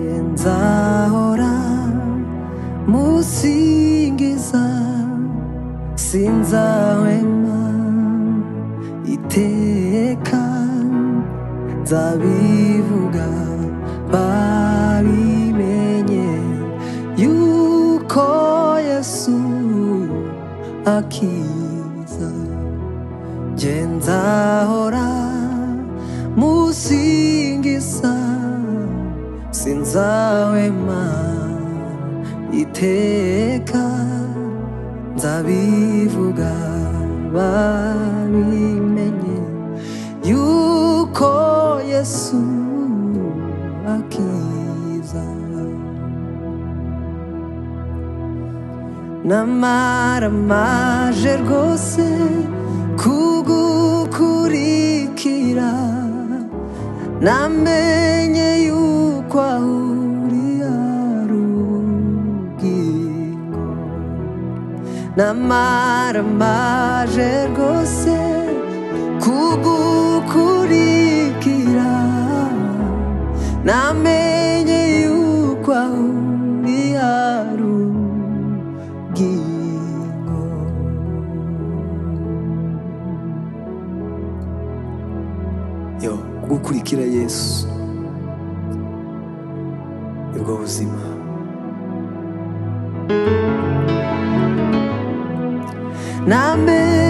nzahora musingiza sinzahwema iteka nzabivuga babimenye yuko Yesu akiza nje nzahora musingiza sinzahwema iteka nzabivuga babimenye yuko Yesu akiza namaramaje rwose kugukurikira namenye yuko ahuri arugingo namaramaje rwose kugukurikira namenye yuko ahuri arugingo yo gukurikira Yesu nibwo buzima namenye